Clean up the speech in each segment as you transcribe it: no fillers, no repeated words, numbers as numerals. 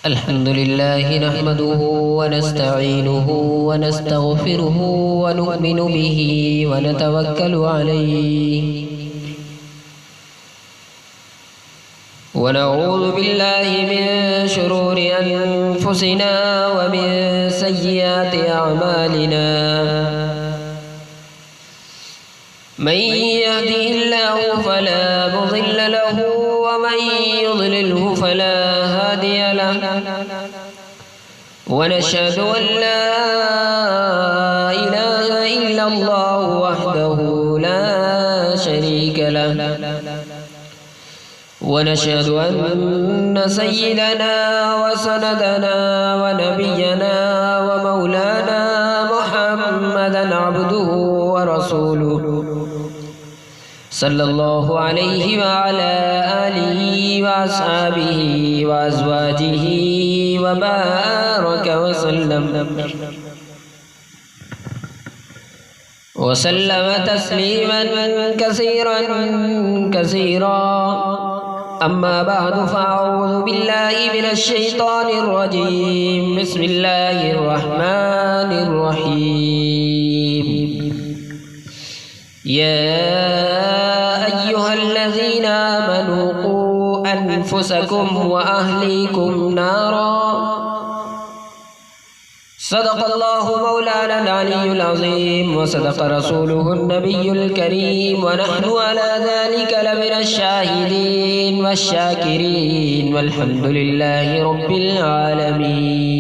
الحمد لله نحمده ونستعينه ونستغفره ونؤمن به ونتوكل عليه ونعوذ بالله من شرور أنفسنا ومن سيئات أعمالنا من يهده الله فلا مضل له ومن يضلله فلا هادي له ونشهد أن لا إله إلا الله وحده لا شريك له ونشهد أن سيدنا وسندنا ونبينا ومولانا محمدا عبده ورسوله صلى الله عليه وعلى آله وأصحابه وأزواجه وبارك وسلم تسليما كثيرا أما بعد فأعوذ بالله من الشيطان الرجيم بسم الله الرحمن الرحيم يا أيها الذين آمنوا قوا أنفسكم وأهليكم نارا صدق الله مولانا العلي العظيم وصدق رسوله النبي الكريم ونحن على ذلك لمن الشاهدين والشاكرين والحمد لله رب العالمين.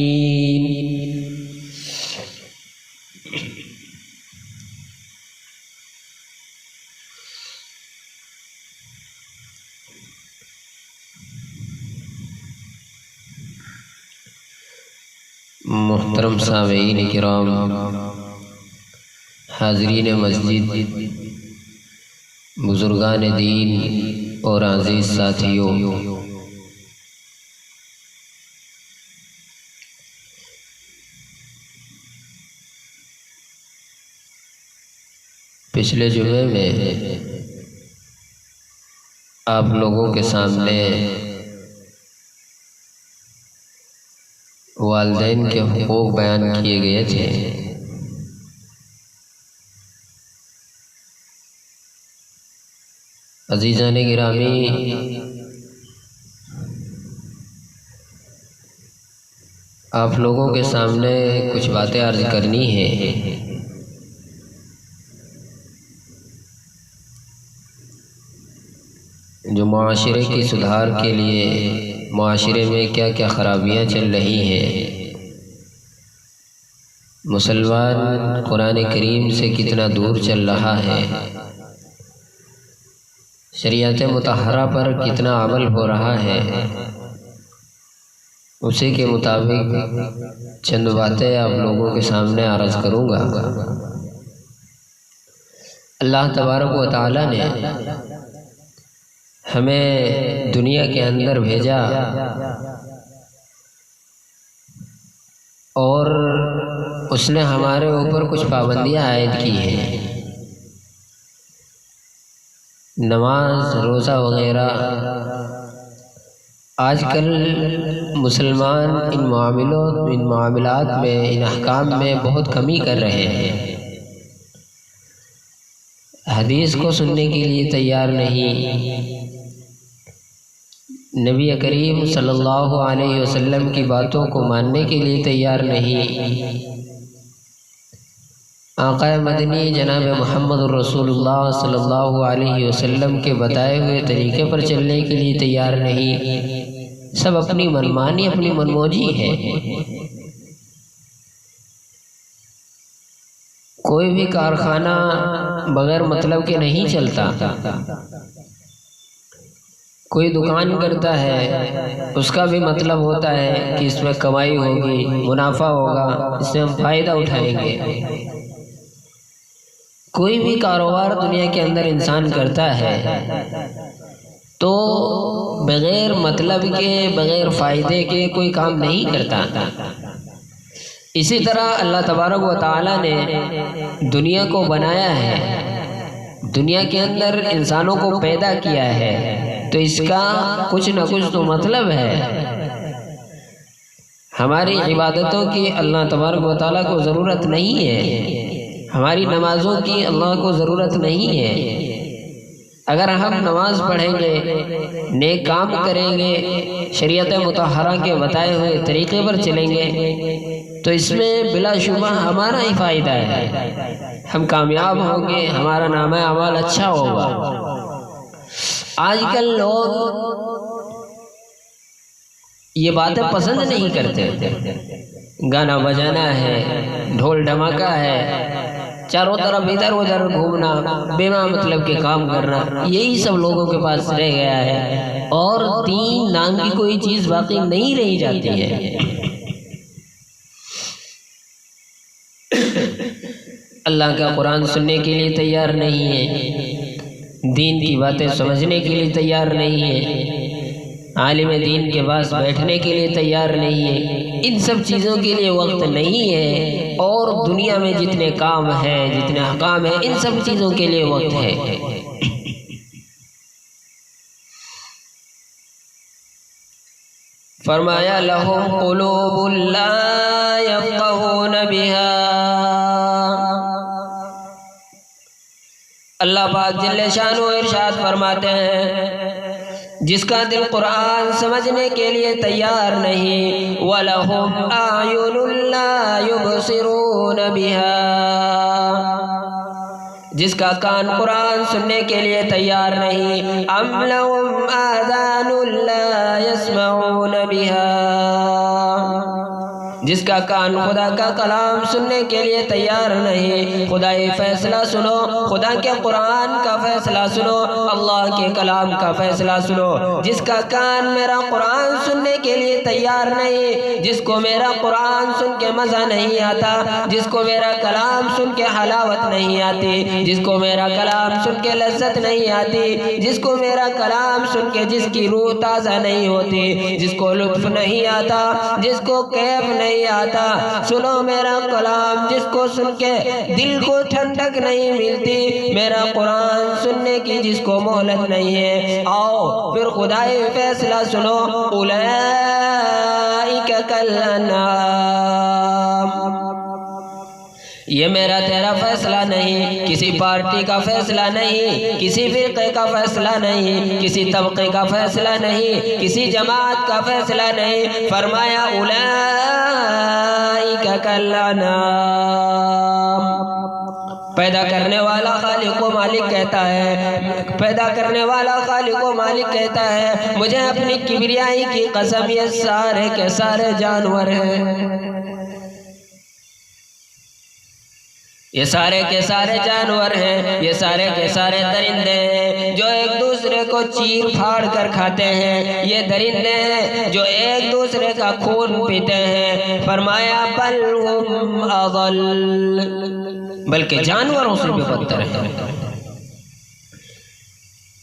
محترم سامعین کرام، حاضرین مسجد، بزرگان دین اور عزیز ساتھیوں، پچھلے جمعے میں آپ لوگوں کے سامنے والدین کے حقوق بیان کیے گئے تھے. عزیزان گرامی، آپ لوگوں کے سامنے کچھ باتیں عرض کرنی ہیں. جو معاشرے کی سدھار کے لیے معاشرے میں کیا کیا خرابیاں چل رہی ہیں، مسلمان قرآن کریم سے کتنا دور چل رہا ہے، شریعت مطہرہ پر کتنا عمل ہو رہا ہے، اسی کے مطابق چند باتیں آپ لوگوں کے سامنے عرض کروں گا. اللہ تبارک و تعالی نے ہمیں دنیا کے اندر بھیجا اور اس نے ہمارے اوپر کچھ پابندیاں عائد کی ہیں. نماز، روزہ وغیرہ. آج کل مسلمان ان معاملات میں، ان احکام میں بہت کمی کر رہے ہیں. حدیث کو سننے کے لیے تیار نہیں، نبی کریم صلی اللہ علیہ وسلم کی باتوں کو ماننے کے لیے تیار نہیں، آقا مدنی جناب محمد رسول اللہ صلی اللہ علیہ وسلم کے بتائے ہوئے طریقے پر چلنے کے لیے تیار نہیں. سب اپنی منمانی، اپنی منموجی ہے. کوئی بھی کارخانہ بغیر مطلب کے نہیں چلتا. کوئی دکان کرتا ہے، اس کا بھی مطلب ہوتا ہے کہ اس میں کمائی ہوگی، منافع ہوگا، اس سے ہم فائدہ اٹھائیں گے. کوئی بھی کاروبار دنیا کے اندر انسان کرتا ہے تو بغیر مطلب کے، بغیر فائدے کے کوئی کام نہیں کرتا. اسی طرح اللہ تبارک و تعالی نے دنیا کو بنایا ہے، دنیا کے اندر انسانوں کو پیدا کیا ہے، تو اس کا کچھ نہ کچھ تو مطلب ہے. ہماری عبادتوں کی اللہ تبارک و تعالیٰ کو ضرورت نہیں ہے، ہماری نمازوں کی اللہ کو ضرورت نہیں ہے۔ اگر ہم نماز پڑھیں گے، نیک کام کریں گے، شریعت مطہرہ کے بتائے ہوئے طریقے پر چلیں گے تو اس میں بلا شبہ ہمارا ہی فائدہ ہے، ہم کامیاب ہوں گے، ہمارا نامہ اعمال اچھا ہوگا۔ آج کل لوگ یہ باتیں پسند نہیں کرتے، گانا بجانا ہے، ڈھول ڈھماکہ ہے، چاروں طرف ادھر ادھر گھومنا، بے مطلب کے کام کرنا، یہی سب لوگوں کے پاس رہ گیا ہے، اور دین نام کی کوئی چیز باقی نہیں رہی جاتی ہے۔ اللہ کا قرآن سننے کے لیے تیار نہیں ہے، دین کی باتیں سمجھنے کے لیے تیار نہیں ہے، عالم دین کے پاس بیٹھنے کے لیے تیار نہیں ہے، ان سب چیزوں کے لیے وقت نہیں ہے، اور دنیا میں جتنے کام ہیں، جتنے احکام ہیں، ان سب چیزوں کے لیے وقت ہے۔ فرمایا لہم قلوب لا یفقہون بہا، اللہ پاک جل شانہ ارشاد فرماتے ہیں جس کا دل قرآن سمجھنے کے لیے تیار نہیں، وَلَهُمْ أَعْيُنٌ لَا يُبْصِرُونَ بِهَا، جس کا کان قرآن سننے کے لیے تیار نہیں، أَمْ لَهُمْ آذَانٌ لَا يَسْمَعُونَ بِهَا، جس کا کان خدا کا کلام سننے کے لیے تیار نہیں، خدائی فیصلہ سنو، خدا کے قرآن کا فیصلہ سنو، اللہ کے کلام کا فیصلہ سنو۔ جس کا کان میرا قرآن سننے کے لیے تیار نہیں، جس کو میرا قرآن سن کے مزہ نہیں آتا، جس کو میرا کلام سن کے حلاوت نہیں آتی، جس کو میرا کلام سن کے لذت نہیں آتی، جس کو میرا کلام سن کے جس کی روح تازہ نہیں ہوتی، جس کو لطف نہیں آتا، جس کو کیف نہیں آتا، سنو میرا کلام، جس کو سن کے دل کو ٹھنڈک نہیں ملتی، میرا قرآن سننے کی جس کو مہلت نہیں ہے، آؤ پھر خدائی فیصلہ سنو، اولئک کالانعام، یہ میرا تیرا فیصلہ نہیں، کسی پارٹی کا فیصلہ نہیں، کسی فرقے کا فیصلہ نہیں، کسی طبقے کا فیصلہ نہیں، کسی جماعت کا فیصلہ نہیں، فرمایا اولئک کالانعام۔ پیدا کرنے والا خالق و مالک کہتا ہے، پیدا کرنے والا خالق و مالک کہتا ہے مجھے اپنی کبریائی کی قسم یہ سارے کے سارے جانور ہیں، یہ سارے کے سارے جانور ہیں، یہ سارے کے سارے درندے ہیں جو ایک دوسرے کو چیر پھاڑ کر کھاتے ہیں، یہ درندے ہیں جو ایک دوسرے کا خون پیتے ہیں، فرمایا بل ہم اضل، بلکہ جانوروں سے بھی بدتر ہیں۔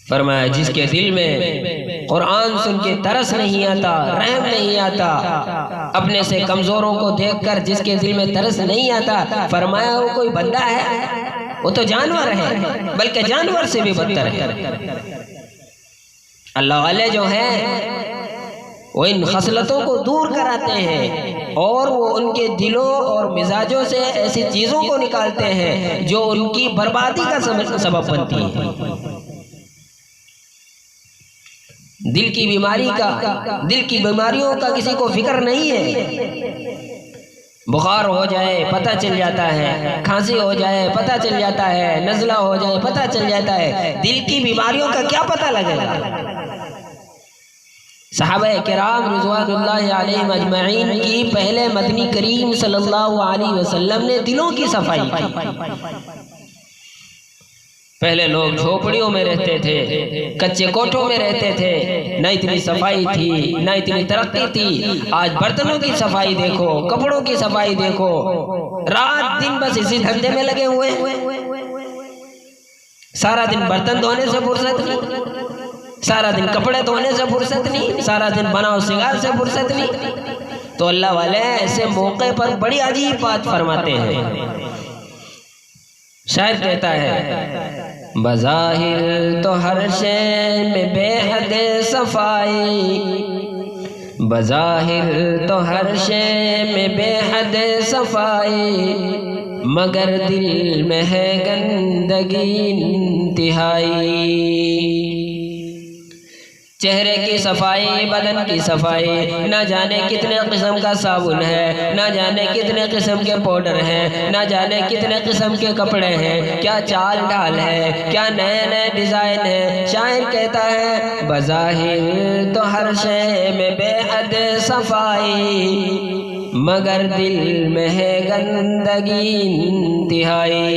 فرمایا جس کے دل میں قرآن سن کے ترس نہیں آتا، رحم نہیں آتا، اپنے سے کمزوروں کو دیکھ کر جس کے دل میں ترس نہیں آتا، فرمایا وہ کوئی بندہ ہے، وہ تو جانور ہے، بلکہ جانور سے بھی بدتر ہے۔ اللہ والے جو ہیں وہ ان خصلتوں کو دور کراتے ہیں، اور وہ ان کے دلوں اور مزاجوں سے ایسی چیزوں کو نکالتے ہیں جو ان کی بربادی کا سبب بنتی ہے۔ دل کی بیماری کا، دل کی بیماریوں کا کسی کو فکر نہیں ہے، بخار ہو جائے پتہ چل جاتا ہے، کھانسی ہو جائے پتہ چل جاتا ہے، نزلہ ہو جائے پتہ چل جاتا ہے، دل کی بیماریوں کا کیا پتہ لگے گا؟ صحابہ کرام رضوان اللہ علیہم اجمعین کی پہلے مدنی کریم صلی اللہ علیہ وسلم نے دلوں کی صفائی کی۔ پہلے لوگ جھوپڑیوں میں رہتے تھے، کچے کوٹھوں میں رہتے تھے، نہ اتنی صفائی تھی، نہ اتنی ترقی تھی۔ آج برتنوں کی صفائی دیکھو، کپڑوں کی صفائی دیکھو، رات دن بس اسی دھندے میں لگے ہوئے، سارا دن برتن دھونے سے فرصت نہیں، سارا دن کپڑے دھونے سے فرصت نہیں، سارا دن بناؤ سنگار سے فرصت نہیں۔ تو اللہ والے ایسے موقع پر بڑی عجیب بات فرماتے ہیں۔ شاعر کہتا ہے بظاہر تو ہر شے میں بے حد صفائی، بظاہر تو ہر شے میں بے حد صفائی، مگر دل میں ہے گندگی انتہائی۔ چہرے کی صفائی، بدن کی صفائی، نہ جانے کتنے قسم کا صابن ہے، نہ جانے کتنے قسم کے پاؤڈر ہیں، نہ جانے کتنے قسم کے کپڑے ہیں، کیا چال ڈھال ہے، کیا نئے نئے ڈیزائن ہے۔ شاعر کہتا ہے بظاہر تو ہر شے میں بے حد صفائی، مگر دل میں ہے گندگی انتہائی۔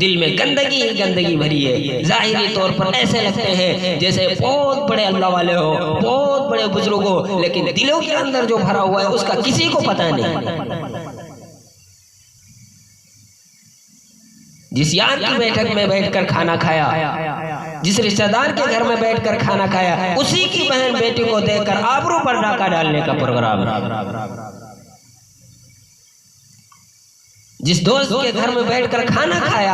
دل میں گندگی گندگی بھری ہے۔ ظاہری طور پر ایسے لگتے ہیں جیسے بہت بڑے اللہ والے ہو، بہت بڑے بزرگ ہو، لیکن دلوں کے اندر جو بھرا ہوا ہے اس کا کسی کو پتہ نہیں۔ جس یار کی بیٹھک میں بیٹھ کر کھانا کھایا، جس رشتہ دار کے گھر میں بیٹھ کر کھانا کھایا، اسی کی بہن بیٹی کو دیکھ کر آبرو پر ڈاکہ ڈالنے کا پروگرام ہے۔ جس دوست کے گھر میں بیٹھ کر کھانا کھایا،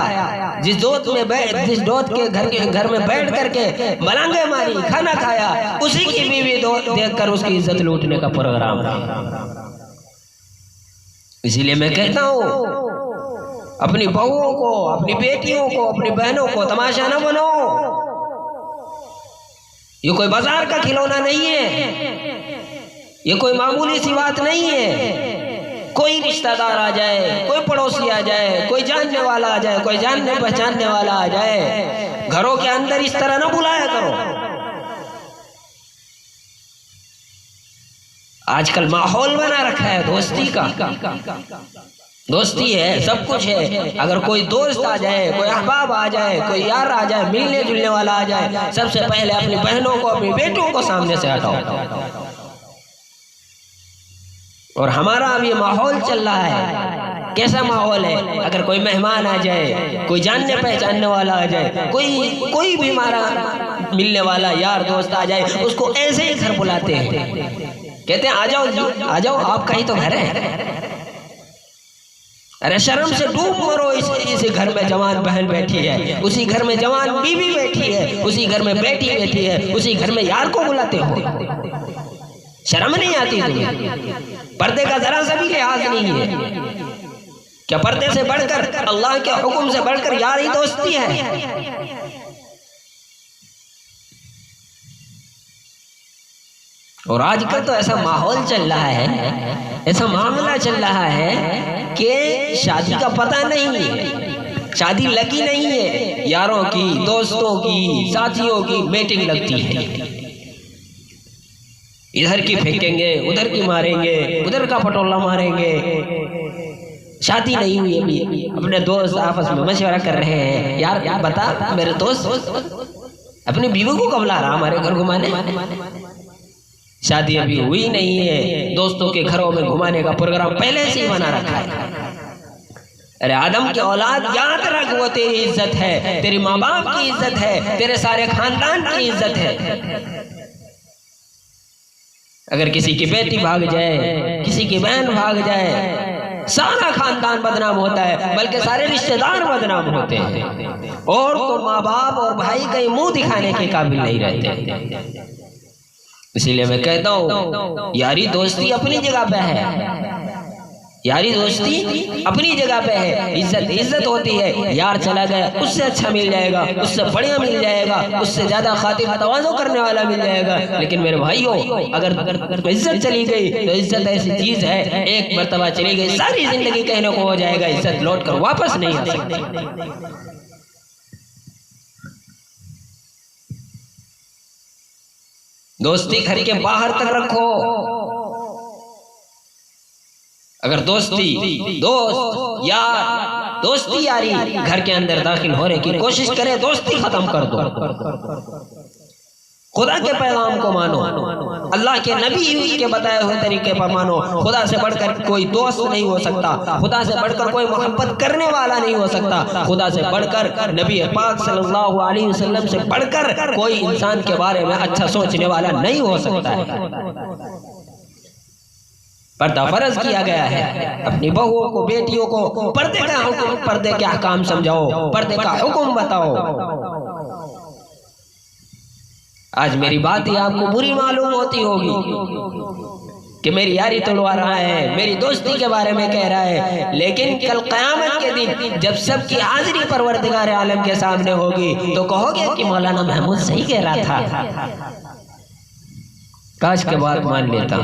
جس دوست کے گھر میں بیٹھ کر کے ملنگے ماری کھانا کھایا، اسی کی بیوی دیکھ کر اس کی عزت لوٹنے کا پروگرام ہے۔ اسی لیے میں کہتا ہوں اپنی بہوؤں کو، اپنی بیٹیوں کو، اپنی بہنوں کو تماشا نہ بنو۔ یہ کوئی بازار کا کھلونا نہیں ہے، یہ کوئی معمولی سی بات نہیں ہے۔ کوئی رشتہ دار آ جائے، کوئی پڑوسی آ جائے، کوئی جاننے والا آ جائے، کوئی جاننے پہچاننے والا آ جائے، گھروں کے اندر اس طرح نہ بلایا کرو۔ آج کل ماحول بنا رکھا ہے دوستی کا، دوستی ہے، سب کچھ ہے۔ اگر کوئی دوست آ جائے، کوئی احباب آ جائے، کوئی یار آ جائے، ملنے جلنے والا آ جائے، سب سے پہلے اپنی بہنوں کو، اپنی بیٹوں کو سامنے سے ہٹاؤ۔ اور ہمارا اب یہ ماحول چل رہا ہے۔ کیسا ماحول ہے؟ اگر کوئی مہمان آ جائے، کوئی جاننے پہچاننے والا آ جائے، کوئی بھی ہمارا ملنے والا یار دوست آ جائے، اس کو ایسے ہی گھر بلاتے ہیں، کہتے ہیں آ جاؤ جی، آ جاؤ، آپ کا ہی تو گھر ہے۔ ارے شرم سے ڈوب مرو، اسی گھر میں جوان بہن بیٹھی ہے، اسی گھر میں جوان بیوی بیٹھی ہے، اسی گھر میں بیٹی بیٹھی ہے، اسی گھر میں یار کو بلاتے ہو۔ شرم نہیں آتی تمہیں؟ پردے کا ذرا سا بھی لحاظ نہیں ہے۔ کیا پردے سے بڑھ کر، اللہ کے حکم سے بڑھ کر یاری دوستی ہے؟ اور آج کل تو ایسا ماحول چل رہا ہے، ایسا معاملہ چل رہا ہے کہ شادی کا پتہ نہیں ہے، شادی لگی نہیں ہے، یاروں کی، دوستوں کی، ساتھیوں کی میٹنگ لگتی ہے۔ ادھر کی پھینکیں گے، ادھر کی ماریں گے، ادھر کا پٹولہ ماریں گے۔ شادی نہیں ہوئی ابھی، اپنے دوست آپس میں مشورہ کر رہے ہیں، یار بتا میرے دوست اپنی بیوی کو کب لا رہا ہمارے گھر گھمانے؟ شادی ابھی ہوئی نہیں ہے، دوستوں کے گھروں میں گھمانے کا پروگرام پہلے سے ہی بنا رکھا ہے۔ ارے آدم کی اولاد، یاد رکھ وہ تیری عزت ہے، تیری ماں باپ کی عزت ہے، تیرے سارے خاندان کی عزت ہے۔ اگر کسی کی بیٹی بھاگ جائے، کسی کی بہن بھاگ جائے، سارا خاندان بدنام ہوتا ہے، بلکہ سارے رشتہ دار بدنام ہوتے ہیں، اور تو ماں باپ اور بھائی کہیں منہ دکھانے کے قابل نہیں رہتے۔ اسی لیے میں کہتا ہوں یاری دوستی اپنی جگہ پہ ہے، یاری دوستی اپنی جگہ پہ ہے۔ عزت ہوتی ہے، یار چلا گیا اس سے اچھا مل جائے گا، اس سے بڑھیا مل جائے گا، اس سے زیادہ خاطر تواضع کرنے والا مل جائے گا، لیکن میرے بھائیوں اگر عزت چلی گئی تو عزت ایسی چیز ہے، ایک مرتبہ چلی گئی ساری زندگی کہنے کو ہو جائے گا، عزت لوٹ کر واپس نہیں آ سکتی۔ دوستی گھر کے باہر تک رکھو۔ اگر دوستی، دوست، یار، دوستی یاری گھر کے اندر داخل ہونے کی کوشش کرے، دوستی ختم کر دو۔ خدا کے پیغام کو مانو، اللہ کے نبی کے بتائے ہوئے طریقے پر مانو۔ خدا سے بڑھ کر کوئی دوست نہیں ہو سکتا، خدا سے بڑھ کر کوئی محبت کرنے والا نہیں ہو سکتا، خدا سے بڑھ کر، نبی پاک صلی اللہ علیہ وسلم سے بڑھ کر کوئی انسان کے بارے میں اچھا سوچنے والا نہیں ہو سکتا ہے۔ پردہ فرض کیا گیا ہے، اپنی بہوؤں کو، بیٹیوں کو پردے کا حکم، پردے کے احکام سمجھاؤ، پردے کا حکم بتاؤ۔ آج میری بات ہی آپ کو بری معلوم ہوتی ہوگی کہ میری یاری توڑوا رہا ہے، میری دوستی کے بارے میں کہہ رہا ہے، لیکن کل قیامت کے دن جب سب کی حاضری پروردگار عالم کے سامنے ہوگی تو کہو گے کہ مولانا محمود صحیح کہہ رہا تھا، کاش کے بات مان لیتا۔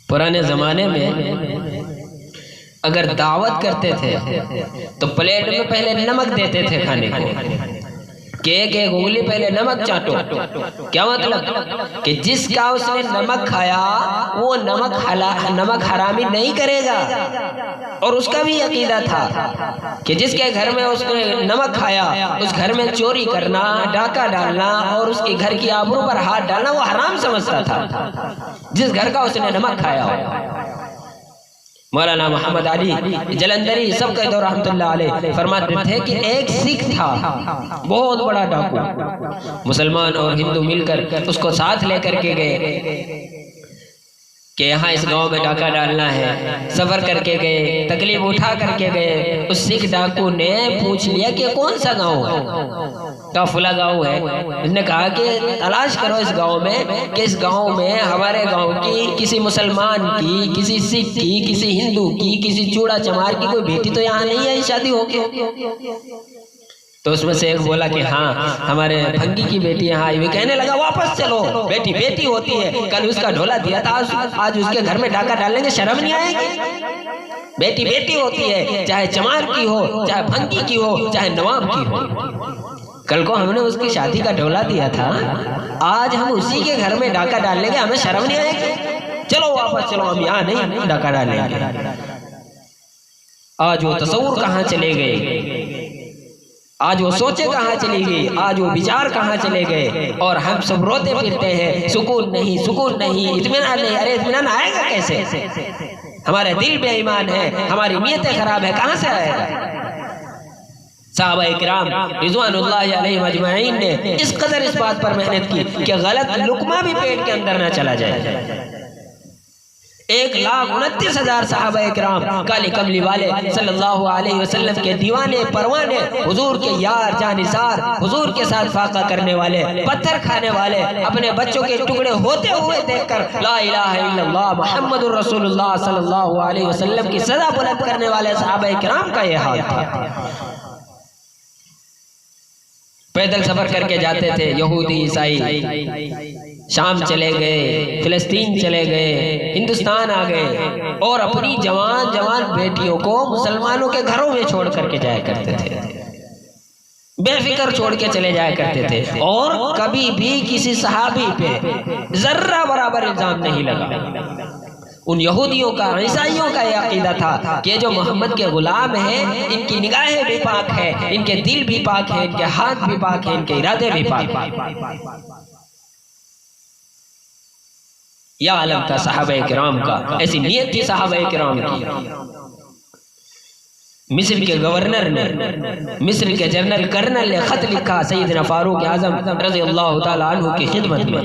پرانے زمانے میں اگر دعوت کرتے تھے تو پلیٹ میں پہلے نمک دیتے تھے کھانے کو، کہ ایک ایک انگلی پہلے نمک چاٹو۔ کیا مطلب؟ کہ جس کا اس نے نمک کھایا وہ نمک حرامی نہیں کرے گا، اور اس کا بھی عقیدہ تھا کہ جس کے گھر میں اس نے نمک کھایا اس گھر میں چوری کرنا، ڈاکہ ڈالنا اور اس کے گھر کی آبرو پر ہاتھ ڈالنا وہ حرام سمجھتا تھا، جس گھر کا اس نے نمک کھایا ہو۔ مولانا محمد علی جلندری سب کا دور رحمت اللہ علیہ فرماتے تھے کہ ایک سکھ تھا بہت بڑا ڈاکو، مسلمان اور ہندو مل کر اس کو ساتھ لے کر کے گئے کہ یہاں اس گاؤں میں ڈاکہ ڈالنا ہے، سفر کر کے گئے، تکلیف اٹھا کر کے گئے۔ اس سکھ ڈاکو نے پوچھ لیا کہ کون سا گاؤں ہے؟ کہا فلاں گاؤں ہے۔ اس نے کہا کہ تلاش کرو اس گاؤں میں کہ اس گاؤں میں ہمارے گاؤں کی کسی مسلمان کی، کسی سکھ کی، کسی ہندو کی، کسی چوڑا چمار کی کوئی بیٹی تو یہاں نہیں ہے شادی ہو کے۔ تو اس میں سے ایک بولا کہ ہاں ہمارے بھنگی کی بیٹی یہاں آئی ہوئی۔ کہنے لگا واپس چلو، بیٹی بیٹی ہوتی ہے، کل اس کا ڈھولا دیا تھا، آج اس کے گھر میں ڈاکہ ڈالیں گے، شرم نہیں آئے گی؟ بیٹی بیٹی ہوتی ہے، چاہے چمار کی ہو، چاہے بھنگی کی ہو، چاہے نواب کی ہو۔ کل کو ہم نے اس کی شادی کا ڈھولا دیا تھا، آج ہم اسی کے گھر میں ڈاکہ ڈال لیں گے، ہمیں شرم نہیں آئے گی؟ چلو واپس چلو، ہم یہاں نہیں ڈاکہ ڈالیں گے۔ آج وہ تصور کہاں چلے گئے، آج وہ سوچے کہاں چلی گئی، آج وہ بچار کہاں چلے گئے، اور ہم سب روتے پھرتے ہیں، سکون نہیں، سکون نہیں، اطمینان نہیں۔ ارے اطمینان آئے گا کیسے؟ ہمارے دل بے ایمان ہے، ہماری نیتیں خراب ہے، کہاں سے آئے گا؟ صحابہ اکرام رضوان اللہ علیہم اجمعین نے اس قدر اس بات پر محنت کی کہ غلط لقمہ بھی پیٹ کے اندر نہ چلا جائے۔ 1,29,000 صحابہ اکرام کالے کملی والے صلی اللہ علیہ وسلم کے دیوانے پروانے، حضور کے یار جانثار، حضور کے ساتھ فاقہ کرنے والے، پتھر کھانے والے، اپنے بچوں کے ٹکڑے ہوتے ہوئے دیکھ کر لا الہ الا اللہ محمد الرسول اللہ صلی اللہ علیہ وسلم کی صدا بلند کرنے والے صحابہ اکرام کا یہ حال تھا۔ پیدل سفر کر کے جاتے تھے، یہودی عیسائی شام چلے گئے، فلسطین چلے گئے، ہندوستان آ گئے، اور اپنی جوان جوان بیٹیوں کو مسلمانوں کے گھروں میں چھوڑ کر کے جایا کرتے تھے، بے فکر چھوڑ کے چلے جایا کرتے تھے، اور کبھی بھی کسی صحابی پہ ذرہ برابر الزام نہیں لگا۔ ان یہودیوں کا، عیسائیوں کا یہ عقیدہ تھا کہ جو محمد کے غلام ہیں ان کی نگاہیں بھی پاک ہیں، ان کے دل بھی پاک ہیں، ان کے ہاتھ بھی پاک ہیں، ان کے ارادے بھی پاک ہیں۔ یا عالم کا صحابہ کرام کا ایسی نیت تھی صحابہ کرام کی۔ مصر کے گورنر نے، مصر کے جنرل کرنل نے خط لکھا سیدنا فاروق اعظم رضی اللہ تعالیٰ عنہ کی خدمت میں،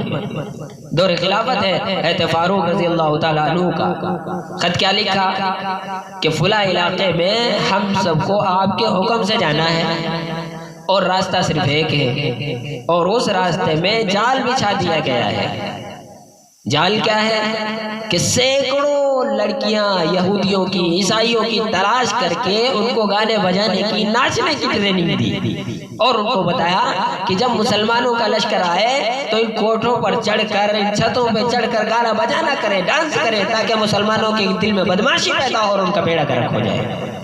دور خلافت ہے حضرت فاروق رضی اللہ تعالیٰ عنہ کا۔ خط کیا لکھا کہ فلاں علاقے میں ہم سب کو آپ کے حکم سے جانا ہے، اور راستہ صرف ایک ہے، اور اس راستے میں جال بچھا دیا گیا ہے۔ جال کیا ہے کہ سینکڑوں لڑکیاں یہودیوں کی، عیسائیوں کی تلاش کر کے ان کو گانے بجانے کی، ناچنے کی ٹریننگ دی، اور ان کو بتایا کہ جب مسلمانوں کا لشکر آئے تو ان کوٹھوں پر چڑھ کر، ان چھتوں پہ چڑھ کر گانا بجانا کرے، ڈانس کرے، تاکہ مسلمانوں کے دل میں بدماشی پیدا ہو اور ان کا بیڑا گرک ہو جائے۔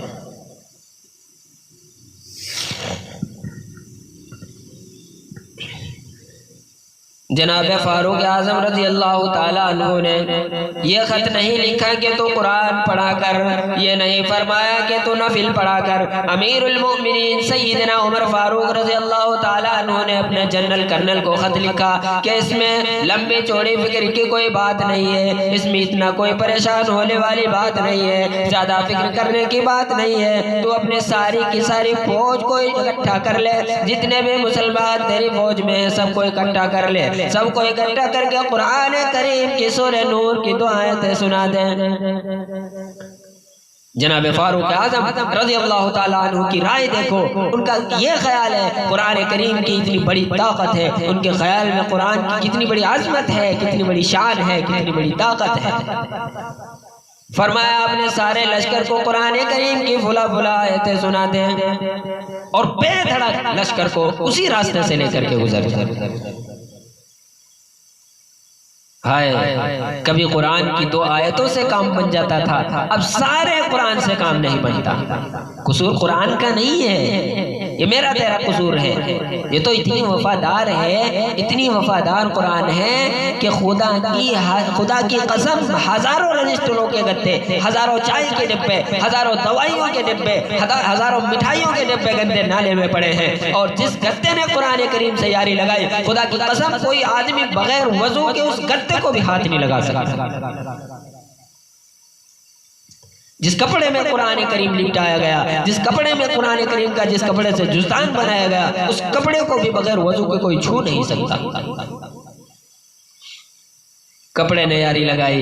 جناب فاروق اعظم رضی اللہ تعالیٰ عنہ نے یہ خط نہیں لکھا کہ تو قرآن پڑھا کر، یہ نہیں فرمایا کہ تو نفل پڑھا کر۔ امیر المؤمنین سیدنا عمر فاروق رضی اللہ تعالیٰ عنہ نے اپنے جنرل کرنل کو خط لکھا کہ اس میں لمبی چوڑی فکر کی کوئی بات نہیں ہے، اس میں اتنا کوئی پریشان ہونے والی بات نہیں ہے، زیادہ فکر کرنے کی بات نہیں ہے، تو اپنے ساری کی ساری فوج کو اکٹھا کر لے، جتنے بھی مسلمان تیری فوج میں ہیں سب کو اکٹھا کر لے، سب کو اکٹھا کر کے قرآن کریم کی سورہ نور کی دو آیتیں سنا دیں۔ جناب فاروق اعظم رضی اللہ تعالیٰ عنہ کی رائے دیکھو، ان کا یہ خیال ہے قرآن کریم کی اتنی بڑی طاقت ہے، ان کے خیال میں قرآن کی کتنی بڑی عظمت ہے، کتنی بڑی شان ہے، کتنی بڑی طاقت ہے۔ فرمایا اپنے سارے لشکر کو قرآن کریم کی بھلا بھلا آیتیں سنا دیں، اور بے دھڑک لشکر کو اسی راستے سے لے کر کے گزر جائے۔ ہائے، کبھی قرآن کی 2 آیتوں سے کام بن جاتا تھا، اب سارے قرآن سے کام نہیں بنتا۔ قصور قرآن کا نہیں ہے، یہ میرا تیرا قصور ہے۔ یہ تو اتنی وفادار ہے، اتنی وفادار قرآن ہے کہ خدا کی قسم ہزاروں رجسٹروں کے گتے، ہزاروں چائے کے ڈبے، ہزاروں دوائیوں کے ڈبے، ہزاروں مٹھائیوں کے ڈبے گندے نالے میں پڑے ہیں، اور جس گتے نے قرآن کریم سے یاری لگائی، خدا کی قسم کوئی آدمی بغیر وضو کے اس گتے کو بھی ہاتھ نہیں لگا سکتا۔ جس کپڑے میں قرآن کریم لپٹایا گیا، جس کپڑے میں قرآن کریم کا جس کپڑے سے جستان بنایا گیا، اس کپڑے کو بھی بغیر وضو کے کوئی چھو نہیں سکتا۔ کپڑے نے یاری لگائی،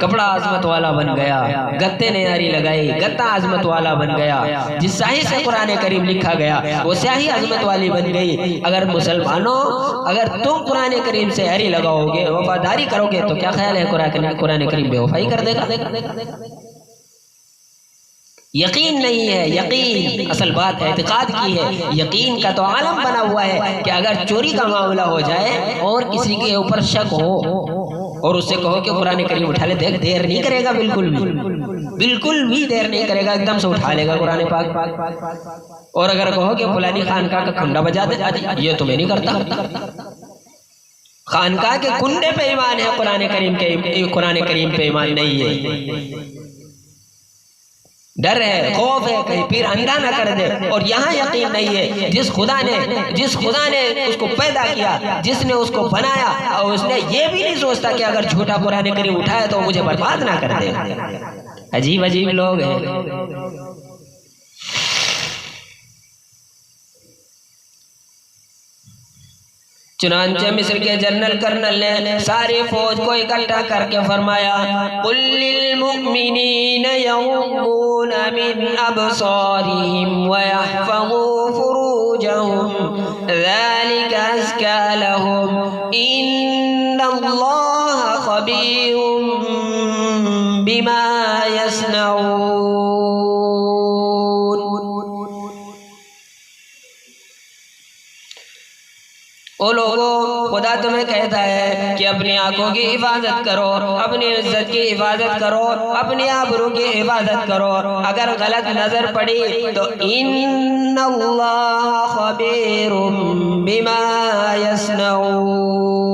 کپڑا عظمت والا بن گیا، گتے نے یاری لگائی، گتا عظمت والا بن گیا، جس سیاہی سے قرآن کریم لکھا گیا وہ سیاہی عظمت والی بن گئی۔ اگر مسلمانوں، اگر تم قرآن کریم سے یاری لگاؤ گے، وفاداری کرو گے، تو کیا خیال ہے قرآن کریم بے وفائی کر دے گا؟ یقین نہیں ہے، یقین اصل بات اعتقاد کی ہے۔ یقین کا تو عالم بنا ہوا ہے کہ اگر چوری کا معاملہ ہو جائے اور کسی کے اوپر شک ہو اور اس سے کہو کہ قرآن کریم اٹھا لے، دیکھ دیر نہیں کرے گا، بالکل بھی دیر نہیں کرے گا، ایک دم سے اٹھا لے گا قرآن پاک۔ اور اگر کہو کہ فلانی خانقاہ کا کھنڈا بجا دے، یہ تو میں نہیں کرتا۔ خانقاہ کے کنڈے پہ ایمان ہے، قرآن کریم پہ ایمان نہیں ہے۔ ڈر ہے، خوف ہے کہیں پیر اندھا نہ کر دے، اور یہاں یقین نہیں ہے جس خدا نے اس کو پیدا کیا، جس نے اس کو بنایا، اور اس نے یہ بھی نہیں سوچتا کہ اگر جھوٹا قرآن کریم اٹھایا تو مجھے برباد نہ کر دے۔ عجیب عجیب لوگ ہیں۔ چنانچہ مصر کے جنرل کرنل نے ساری فوج کو اکٹھا کر کے فرمایا، قُلْ لِلْمُؤْمِنِينَ يَغُضُّوا مِنْ أَبْصَارِهِمْ وَيَحْفَظُوا فُرُوجَهُمْ ذَلِكَ أَزْكَىٰ لَهُمْ إِنَّ اللَّهَ خَبِيرٌ بِمَا يَصْنَعُونَ۔ او لوگوں، خدا تمہیں کہتا ہے کہ اپنی آنکھوں کی حفاظت کرو، اپنی عزت کی حفاظت کرو، اپنی آبرو کی حفاظت کرو۔ اگر غلط نظر پڑی تو ان اللہ خبیر بما یصنعون،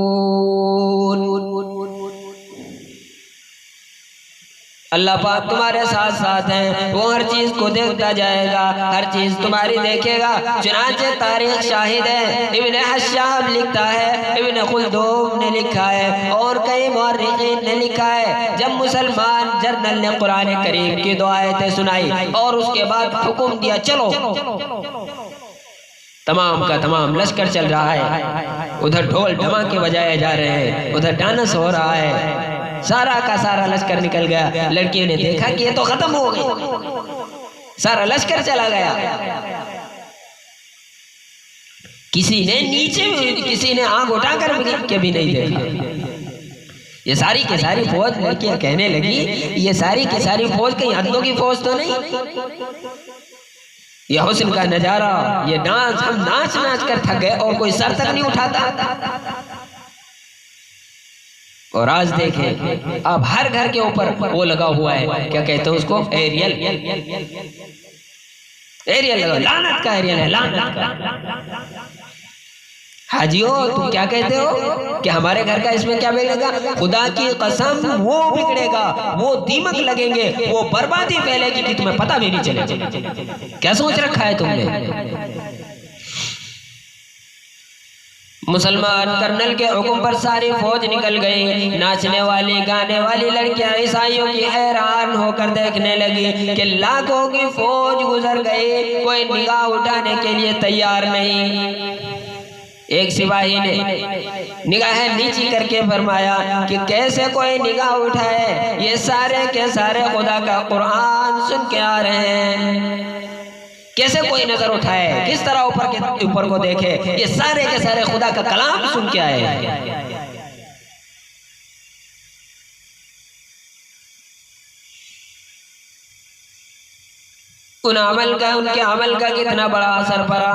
اللہ پاک تمہارے ساتھ ساتھ ہیں، وہ ہر چیز کو دیکھتا جائے گا، ہر چیز تمہاری دیکھے گا۔ چنانچہ تاریخ شاہد ہے، ابن حشاب لکھتا ہے، ابن خلدون نے لکھا ہے، اور کئی مورخین نے لکھا ہے، جب مسلمان جنرل نے قرآن کریم کی 2 آیتیں سنائی اور اس کے بعد حکم دیا چلو، تمام کا تمام لشکر چل رہا ہے، ادھر ڈھول ڈھماکے بجائے جا رہے ہیں، ادھر ڈانس ہو رہا ہے، سارا کا سارا لشکر نکل گیا۔ لڑکیوں نے دیکھا کہ یہ تو ختم ہو گئی، سارا لشکر چلا گیا۔ کسی نے نیچے، کسی نے آنکھ اٹھا کر کے بھی نہیں دیکھا۔ یہ ساری کی ساری فوج لڑکیاں کہنے لگی، یہ ساری کی ساری فوج کہیں ہندوں کی فوج تو نہیں؟ یہ حسن کا نظارہ، یہ ڈانس، ہم ناچ ناچ کر تھک گئے اور کوئی سر تک نہیں اٹھاتا۔ اور آج دیکھیں اب ہر گھر کے اوپر وہ لگا ہوا ہے، کیا کہتے ہیں اس کو، ایریل لگا، لعنت کا ایریل ہے، لعنت کا۔ حاجیو تم کیا کہتے ہو کہ ہمارے گھر کا اس میں کیا بگڑے گا؟ خدا کی قسم وہ بگڑے گا، وہ دیمک لگیں گے، وہ بربادی پھیلے گی کہ تمہیں پتہ بھی نہیں چلے گا۔ کیا سوچ رکھا ہے تم نے؟ مسلمان کرنل کے حکم پر ساری فوج نکل گئی۔ ناچنے والی گانے والی لڑکیاں عیسائیوں کی حیران ہو کر دیکھنے لگی کہ لاکھوں کی فوج گزر گئی، کوئی نگاہ اٹھانے کے لیے تیار نہیں۔ ایک سپاہی نے نگاہیں نیچی کر کے فرمایا کہ کیسے کوئی نگاہ اٹھائے، یہ سارے کے سارے خدا کا قرآن سن کے آ رہے ہیں، کیسے کوئی نظر اٹھائے، کس طرح اوپر کو دیکھے، یہ سارے کے سارے خدا کا کلام سن کے آئے۔ ان کے عمل کا کتنا بڑا اثر پڑا۔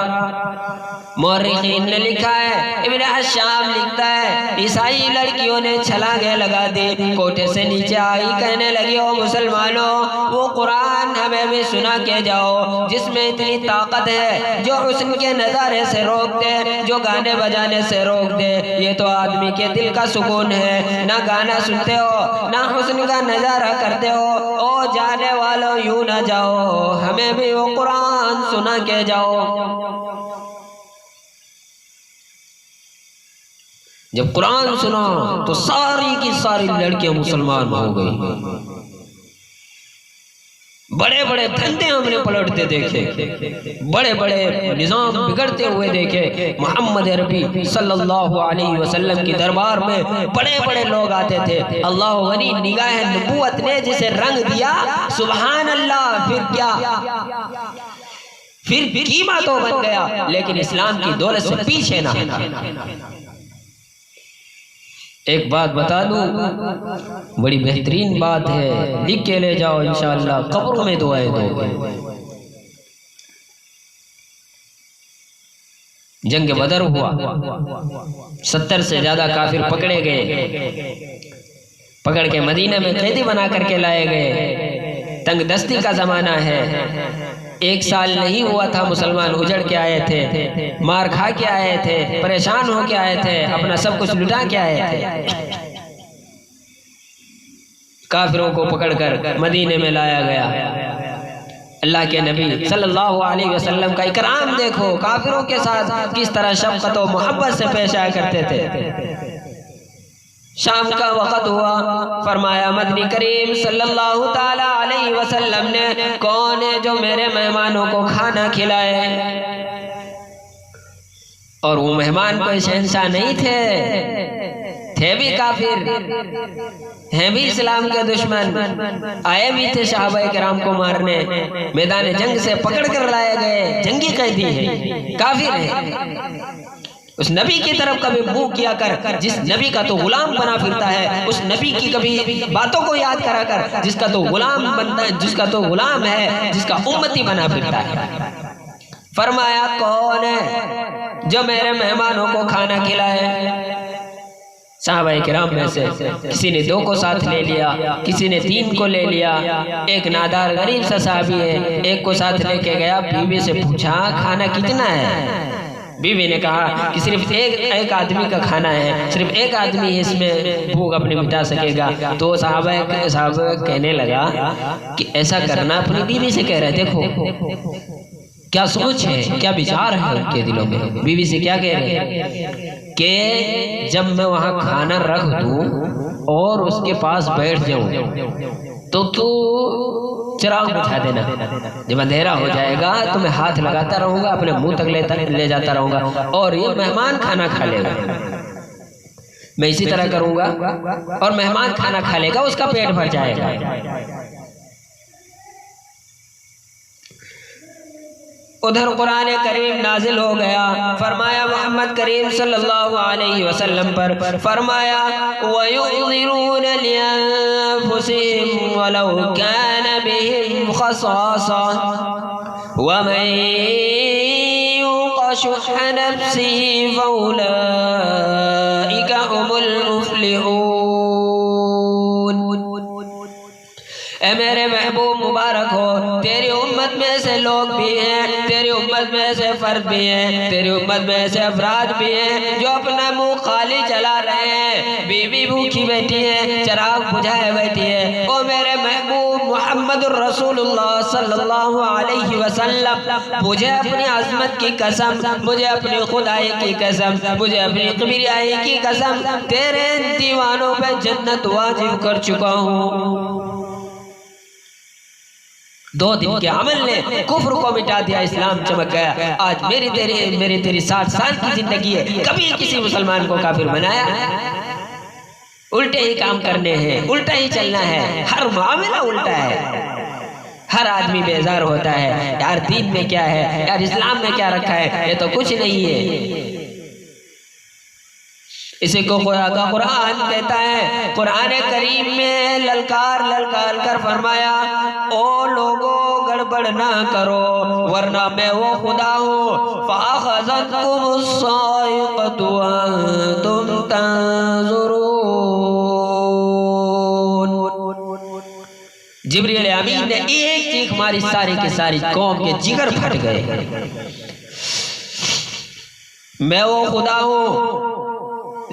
مورخین نے لکھا ہے، ابن حشام لکھتا ہے، عیسائی لڑکیوں نے چھلانگیں لگا دی، کوٹھے سے نیچے آئی، کہنے لگی او مسلمانوں، وہ قرآن ہمیں بھی سنا کے جاؤ جس میں اتنی طاقت ہے، جو حسن کے نظارے سے روک دے، جو گانے بجانے سے روک دے۔ یہ تو آدمی کے دل کا سکون ہے، نہ گانا سنتے ہو نہ حسن کا نظارہ کرتے ہو، او جانے والوں یوں نہ جاؤ، ہمیں بھی وہ قرآن سنا کے جاؤ۔ جب قرآن سنا تو ساری کی ساری لڑکیاں مسلمان ہو گئی۔ بڑے بڑے دھندے ہم نے پلٹتے دیکھے، بڑے بڑے نظام بگڑتے ہوئے دیکھے۔ محمد عربی صلی اللہ علیہ وسلم کی دربار میں بڑے بڑے لوگ آتے تھے، اللہ غنی نگاہ نبوت نے جسے رنگ دیا، سبحان اللہ، پھر کیا، پھر قیمہ تو بن گیا، لیکن اسلام کی دولت سے پیچھے نہ۔ ایک بات بتا دوں، بڑی بہترین بات ہے، لکھ کے لے جاؤ، انشاءاللہ قبروں میں دعائیں دو گے۔ جنگ بدر ہوا، 70 سے زیادہ کافر پکڑے گئے، پکڑ کے مدینہ میں قیدی بنا کر کے لائے گئے۔ تنگ دستی کا زمانہ ہے، 1 سال نہیں ہوا تھا مسلمان اجڑ کے آئے تھے، مار کھا کے آئے تھے، پریشان ہو کے آئے تھے، اپنا سب کچھ لٹا کے آئے تھے۔ کافروں کو پکڑ کر مدینے میں لایا گیا۔ اللہ کے نبی صلی اللہ علیہ وسلم کا اکرام دیکھو، کافروں کے ساتھ کس طرح شفقت و محبت سے پیش آیا کرتے تھے۔ شام کا وقت ہوا، فرمایا مدنی کریم صلی اللہ تعالی علیہ وسلم نے، کون ہے جو میرے مہمانوں کو کھانا کھلائے؟ اور وہ مہمان کوئی شہنشاہ نہیں تھے بھی کافر، ہیں بھی اسلام کے دشمن، آئے بھی تھے صحابہ کرام کو مارنے، میدان جنگ سے پکڑ کر لائے گئے، جنگی قیدی ہیں، کافر ہیں۔ اس نبی کی طرف کبھی منہ کیا کر، جس نبی کا تو غلام بنا پھرتا ہے، اس نبی کی کبھی باتوں کو یاد کرا کر، جس کا تو غلام بنتا ہے، جس کا تو غلام ہے، جس کا امتی بنا پھرتا ہے۔ فرمایا کون ہے جو میرے مہمانوں کو کھانا کھلائے؟ صحابہ کرام میں سے کسی نے 2 کو ساتھ لے لیا، کسی نے 3 کو لے لیا، ایک نادار غریب سا صحابی ہے، 1 کو ساتھ لے کے گیا، بیوی سے پوچھا کھانا کتنا ہے؟ بیوی نے کہا کہ صرف ایک آدمی کا کھانا ہے، صرف ایک آدمی اس میں بھوک اپنی مٹا سکے گا۔ تو صحابہ کہنے لگا کہ ایسا کرنا اپنی بیوی سے کہہ رہے، دیکھو کیا سوچ ہے، کیا وچار ہے ان کے دلوں میں۔ بیوی سے کیا کہہ رہے کہ جب میں وہاں کھانا رکھ دوں اور اس کے پاس بیٹھ جاؤں تو چراغ بجھا دینا، جب اندھیرا ہو جائے گا تو میں ہاتھ لگاتا رہوں گا، اپنے منہ تک لے جاتا رہوں گا، اور یہ مہمان کھانا کھا لے گا۔ میں اسی طرح کروں گا اور مہمان کھانا کھا لے گا، اس کا پیٹ بھر جائے گا۔ ادھر قرآن کریم نازل ہو گیا، فرمایا محمد کریم صلی اللہ علیہ وسلم پر، فرمایا وَيُؤْذِرُونَ لِأَنفُسِهِمْ وَلَوْ كَانَ بِهِمْ خَصَاصَةٌ وَمَن يُوقَ شُحَّ نَفْسِهِ فَأُولَئِكَ هُمُ الْمُفْلِحُونَ۔ اے میرے محبوب مبارک ہو، تیری امت میں سے لوگ بھی ہیں، تیری امت میں سے فرد بھی ہیں، تیری امت میں سے افراد بھی ہیں جو اپنا منہ خالی چلا رہے ہیں، بیوی بھوکی بیٹھی ہے، چراغ بجھائے بیٹھی ہے۔ او میرے محبوب محمد الرسول اللہ صلی اللہ علیہ وسلم، مجھے اپنی عظمت کی قسم، مجھے اپنی خدائی کی قسم، مجھے اپنی کبریائی کی قسم، تیرے دیوانوں پہ جنت واجب کر چکا ہوں۔ 2 دن کے عمل نے کفر کو مٹا دیا، اسلام چمک گیا۔ آج میری تیری 60 سال کی زندگی ہے، کبھی کسی مسلمان کو کافر بنایا؟ الٹے ہی کام کرنے ہیں، الٹا ہی چلنا ہے، ہر معاملہ الٹا ہے۔ ہر آدمی بیزار ہوتا ہے، یار دین میں کیا ہے، یار اسلام میں کیا رکھا ہے، یہ تو کچھ نہیں ہے۔ اسی کو قرآن کہتا ہے، قرآن کریم میں للکار کر فرمایا، او لوگو گڑبڑ نہ کرو ورنہ میں وہ خدا ہوں، فَأَخَذَتْكُمُ الصَّاعِقَةُ وَأَنْتُمْ تَنظُرُونَ۔ جبریل امین نے ایک چیخ ماری، ساری کی ساری قوم کے جگر پھٹ گئے۔ میں وہ خدا ہوں،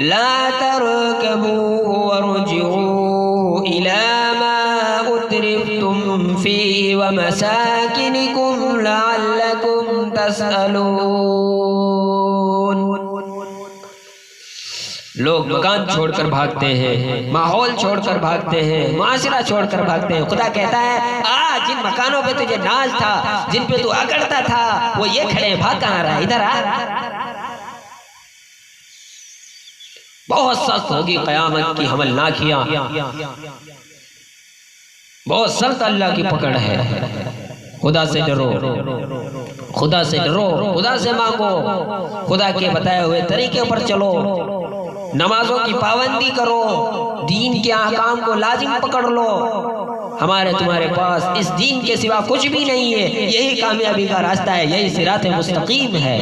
لا تركبوا وارجعوا إلى ما أترفتم فيه ومساكنكم لعلكم تسألون۔ لوگ مکان چھوڑ کر بھاگتے ہیں، ماحول چھوڑ کر بھاگتے ہیں، معاشرہ چھوڑ کر بھاگتے ہیں۔ خدا کہتا ہے جن مکانوں پہ تجھے ناز تھا، جن پہ تو اکڑتا تھا، وہ یہ کھڑے ہیں، بھاگ کہاں رہا؟ ادھر آ۔ بہت سخت ہوگی قیامت کی حمل ناکیاں، بہت سخت اللہ کی پکڑ ہے۔ خدا سے ڈرو، خدا سے ڈرو، خدا سے مانگو، خدا کے بتائے ہوئے طریقے پر چلو، نمازوں کی پابندی کرو، دین کے احکام کو لازم پکڑ لو۔ ہمارے تمہارے پاس اس دین کے سوا کچھ بھی نہیں ہے، یہی کامیابی کا راستہ ہے، یہی صراط مستقیم ہے،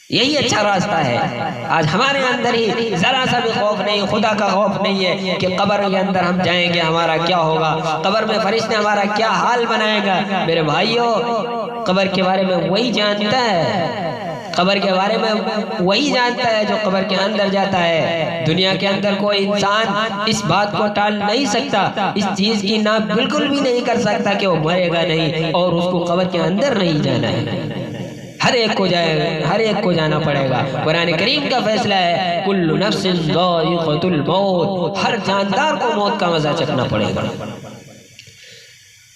یہی اچھا راستہ ہے۔ آج ہمارے اندر ہی ذرا سا بھی خوف نہیں، خدا کا خوف نہیں ہے کہ قبر کے اندر ہم جائیں گے ہمارا کیا ہوگا، قبر میں فرشتے ہمارا کیا حال بنائے گا۔ میرے بھائیوں، قبر کے بارے میں وہی جانتا ہے، قبر کے بارے میں وہی جانتا ہے جو قبر کے اندر جاتا ہے۔ دنیا کے اندر کوئی انسان اس بات کو ٹال نہیں سکتا، اس چیز کی نہ بالکل بھی نہیں کر سکتا کہ وہ مرے گا نہیں اور اس کو قبر کے اندر نہیں جانا ہے۔ ہر ایک کو جانا پڑے گا۔ قرآن کریم کا فیصلہ ہے، کل نفس ذائقۃ الموت، ہر جاندار کو موت کا مزہ چکھنا پڑے گا۔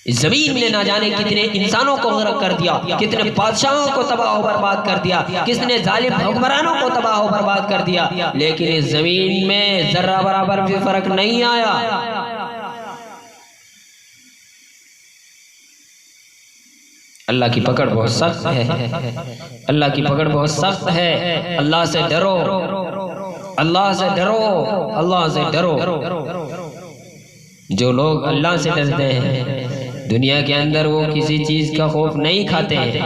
اس زمین نے نہ جانے کتنے انسانوں کو غرق کر دیا، کتنے بادشاہوں کو تباہ و برباد کر دیا، کتنے ظالم حکمرانوں کو تباہ و برباد کر دیا، لیکن اس زمین میں ذرہ برابر بھی فرق نہیں آیا۔ اللہ کی پکڑ بہت سخت ہے، اللہ کی پکڑ بہت سخت ہے۔ اللہ سے ڈرو، اللہ سے ڈرو، اللہ سے ڈرو۔ جو لوگ اللہ سے ڈرتے ہیں دنیا کے اندر وہ کسی چیز کا خوف نہیں کھاتے ہیں،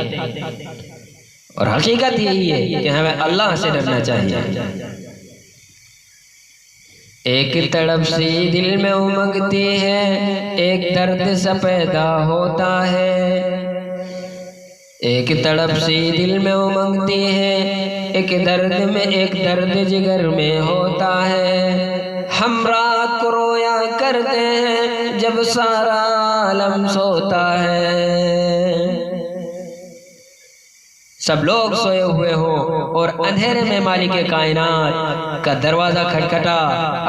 اور حقیقت یہی ہے کہ ہمیں اللہ سے ڈرنا چاہیے۔ ایک تڑپ سی دل میں امنگتی ہے، ایک درد سا پیدا ہوتا ہے، ایک تڑپ سی دل میں امنگتی ہے، ایک درد جگر میں ہوتا ہے۔ ہم رات کو رویا کرتے ہیں جب سارا عالم سوتا ہے۔ سب لوگ سوئے ہوئے ہو اور اندھیرے میں مالک کائنات کا دروازہ کھٹکھٹا،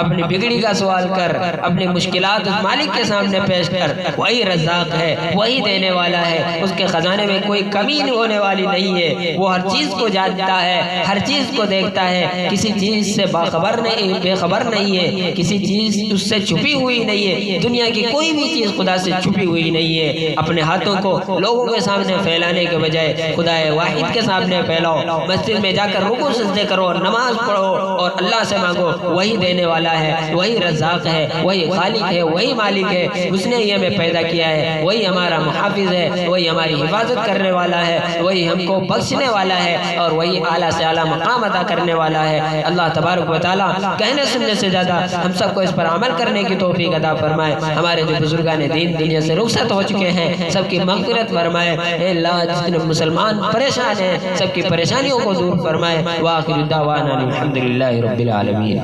اپنی بگڑی کا سوال کر، اپنی مشکلات اس مالک کے سامنے پیش کر۔ وہی رزاق ہے، وہی دینے والا ہے، اس کے خزانے میں کوئی کمی ہونے والی نہیں ہے۔ وہ ہر چیز کو جانتا ہے، ہر چیز کو دیکھتا ہے، کسی چیز سے بے خبر نہیں ہے، کسی چیز اس سے چھپی ہوئی نہیں ہے۔ دنیا کی کوئی بھی چیز خدا سے چھپی ہوئی نہیں ہے۔ اپنے ہاتھوں کو لوگوں کے سامنے پھیلانے کے بجائے خدا واحد کے سامنے پھیلاؤ، مسجد میں جا کر رکوع سجدے کرو، نماز پڑھو اور اللہ سے مانگو۔ وہی دینے والا ہے، وہی رزاق ہے، وہی خالق ہے، وہی مالک ہے، اس نے ہی ہمیں پیدا کیا ہے، وہی ہمارا محافظ ہے، وہی ہماری حفاظت کرنے والا ہے، وہی ہم کو بخشنے والا ہے، اور وہی اعلیٰ سے اعلیٰ مقام عطا کرنے والا ہے۔ اللہ تبارک و تعالیٰ کہنے سننے سے زیادہ ہم سب کو اس پر عمل کرنے کی توفیق عطا فرمائے۔ ہمارے جو بزرگان دین دنیا سے رخصت ہو چکے ہیں سب کی مغفرت فرمائے۔ اے اللہ، جتنے مسلمان پریشان ہیں سب کی پریشانیوں کو دور فرمائے۔ وآخر دعوانا الحمدللہ رب العالمین۔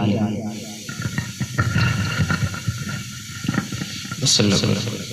صلی اللہ علیہ وسلم۔